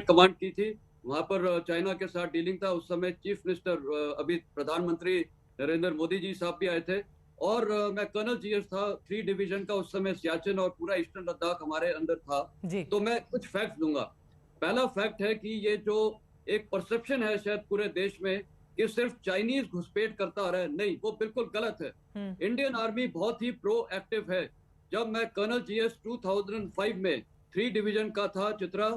State command की थी, वहां पर चाइना के साथ डीलिंग था। उस समय चीफ मिनिस्टर अभी प्रधानमंत्री नरेंद्र मोदी जी साहब भी आए थे, और मैं कर्नल जीएस था 3 डिवीजन का। उस समय सियाचिन और पूरा ईस्टर्न लद्दाख हमारे अंदर था। जी। तो मैं कुछ फैक्ट दूंगा। पहला फैक्ट है कि ये जो एक परसेप्शन है शायद पूरे देश में कि सिर्फ चाइनीज घुसपैठ करता आ रहा है, नहीं, वो बिल्कुल गलत है। हम्म। इंडियन आर्मी बहुत ही प्रोएक्टिव है। जब मैं कर्नल जीएस 2005 में 3 डिवीजन का था चित्रा,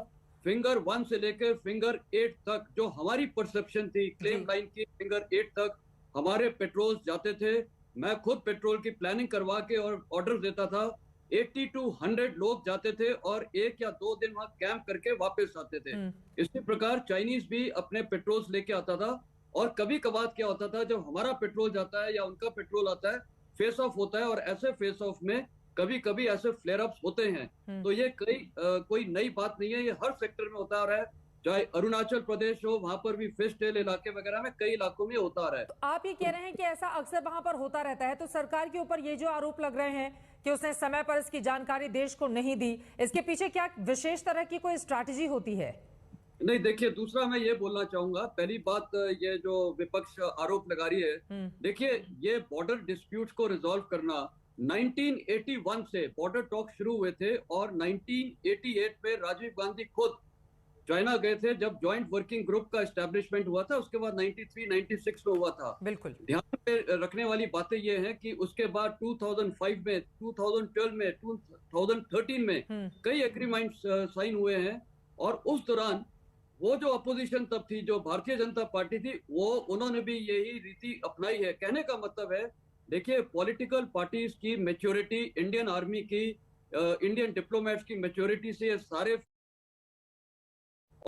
फिंगर 1 से लेकर फिंगर 8 तक जो हमारी परसेप्शन थी क्लेम जी। लाइन की, फिंगर 8 तक हमारे पेट्रोल जाते थे। मैं खुद पेट्रोल की प्लानिंग करवा के और ऑर्डर देता था। 80 टू 100 लोग जाते थे और 1 या 2 दिन वहां कैंप करके वापस आते थे। हम्म। इसी प्रकार चाइनीज भी अपने पेट्रोल लेके आता था। और कभी कभार क्या होता था, जब हमारा पेट्रोल जाता है या उनका पेट्रोल आता है, फेस ऑफ होता है, और ऐसे फेस ऑफ में कभी कभी ऐसे फ्लेयर अप्स होते हैं। हम्म। तो ये कोई नई बात नहीं है, ये हर सेक्टर में होता आ रहा है। चाहे अरुणाचल प्रदेश हो, वहां पर भी फिश टेल इलाके वगैरह में कई इलाकों में होता आ रहा है। तो आप ये कह रहे हैं कि ऐसा अक्सर वहां पर होता रहता है, तो सरकार के ऊपर ये जो आरोप लग रहे हैं कि उसने समय पर इसकी जानकारी देश को नहीं दी, इसके पीछे क्या विशेष तरह की कोई स्ट्रैटेजी होती है? नहीं, देखिए, दूसरा मैं ये बोलना चाहूंगा। पहली बात, ये जो विपक्ष आरोप लगा रही है, हम्म। देखिए, ये बॉर्डर डिस्प्यूट्स को रिजॉल्व करना 1981 से बॉर्डर टॉक शुरू हुए थे, और 1988 में राजीव गांधी खुद चाइना गए थे जब जॉइंट वर्किंग ग्रुप का एस्टेब्लिशमेंट हुआ था। उसके बाद 93 96 में हुआ था। बिल्कुल। ध्यान पे रखने वाली बातें ये हैं कि उसके बाद 2005 में, 2012 में, 2013 में हम्म। कई एग्रीमेंट्स साइन हुए हैं। और उस दौरान वो जो अपोजिशन तब थी, जो भारतीय जनता पार्टी थी, वो उन्होंने भी यही रीति अपनाई है। कहने का मतलब है, देखिए, पॉलिटिकल पार्टीज की मेच्योरिटी, इंडियन आर्मी की, इंडियन डिप्लोमेट्स की मेच्योरिटी से ये सारे,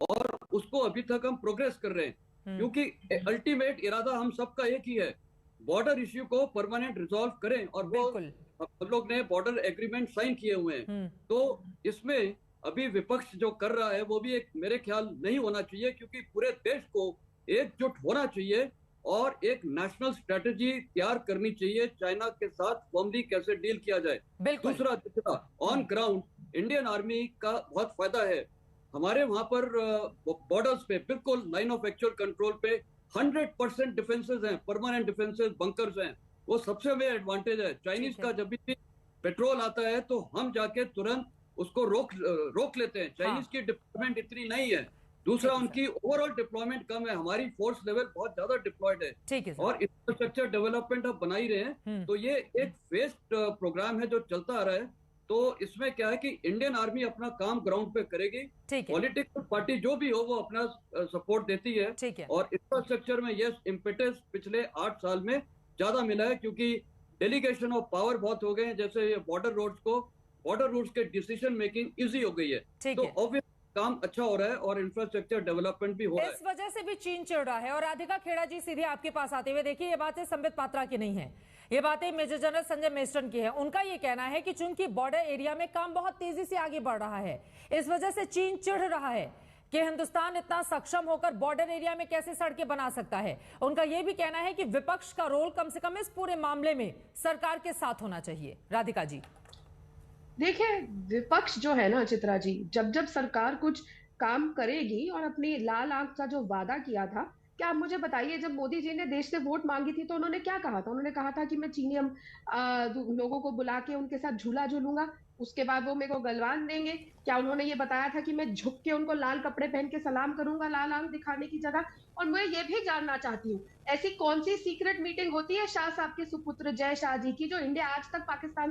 और उसको अभी तक हम प्रोग्रेस कर रहे हैं। हम्म। क्योंकि अल्टीमेट इरादा हम सबका एक ही है, बॉर्डर इश्यू को परमानेंट रिजॉल्व करें, और वो बिल्कुल। हम लोग ने बॉर्डर एग्रीमेंट साइन किए हुए हैं। हम्म। तो इसमें अभी विपक्ष जो कर रहा है वो भी एक मेरे ख्याल नहीं होना चाहिए, क्योंकि पूरे देश को एकजुट होना चाहिए और एक नेशनल स्ट्रेटेजी तैयार करनी चाहिए चाइना के साथ फॉर्मली कैसे डील किया जाए। बिल्कुल। दूसरा तीसरा, ऑन ग्राउंड इंडियन आर्मी का बहुत फायदा है। हमारे वहां पर बॉर्डर्स पे बिल्कुल लाइन ऑफ एक्चुअल कंट्रोल पे 100% डिफेंसेस हैं, परमानेंट डिफेंसेस, बंकर्स हैं। वो सबसे हमें एडवांटेज है। चाइनीज ठीक है। का जब भी पेट्रोल आता है तो हम जाके तुरंत उसको रोक लेते हैं। हाँ। चाइनीज की डिप्लॉयमेंट इतनी नहीं है। दूसरा, ठीक है सर। उनकी ओवरऑल डिप्लॉयमेंट कम है, हमारी फोर्स लेवल बहुत ज्यादा डिप्लॉयड है। ठीक है सर। और इंफ्रास्ट्रक्चर डेवलपमेंट अब बना ही रहे हैं। हम्म। तो ये एक फेस्ड प्रोग्राम है जो चलता आ रहा है। तो इसमें क्या है कि इंडियन आर्मी अपना काम ग्राउंड पे करेगी, ठीक है। पॉलिटिकल पार्टी जो भी हो वो अपना सपोर्ट देती है। ठीक है। और इंफ्रास्ट्रक्चर में ये इम्पेटस पिछले 8 साल में ज्यादा मिला है, क्योंकि डेलीगेशन ऑफ पावर बहुत हो गए हैं। जैसे ये बॉर्डर रोड्स के डिसीजन मेकिंग इजी हो गई है। ठीक तो है। ऑब्वियस काम अच्छा हो रहा है और इंफ्रास्ट्रक्चर डेवलपमेंट भी हो रहा है। इस वजह से भी चीन चिढ़ रहा है। और राधिका खेड़ा जी, सीधे आपके पास आते हुए, देखिए, ये बातें संबित पात्रा की नहीं है, ये बातें मेजर जनरल संजय मेस्टन की है। उनका ये कहना है कि चूंकि बॉर्डर एरिया में काम बहुत तेजी से आगे बढ़ रहा है, इस वजह से चीन चिढ़ रहा है कि हिंदुस्तान इतना सक्षम होकर बॉर्डर एरिया में कैसे सड़कें बना सकता है। उनका यह भी कहना है कि विपक्ष का रोल कम से कम इस पूरे मामले में सरकार के साथ होना चाहिए। राधिका जी। देखिए, विपक्ष जो है ना चित्रा जी, जब जब सरकार कुछ काम करेगी और अपनी लाल आंख का जो वादा किया था, क्या आप मुझे बताइए, जब मोदी जी ने देश से वोट मांगी थी तो उन्होंने क्या कहा था? उन्होंने कहा था कि मैं चीनियम लोगों को बुला के उनके साथ झूला झूलूंगा, उसके बाद वो मेरे को गलवान देंगे। क्या उन्होंने ये बताया था कि मैं झुक के उनको लाल कपड़े पहन के सलाम करूंगा लाल आंख दिखाने की जगह? और मैं ये भी जानना चाहती हूँ, ऐसी कौन सी सीक्रेट मीटिंग होती है शाह साहब के सुपुत्र जय शाह जी की, जो इंडिया आज तक पाकिस्तान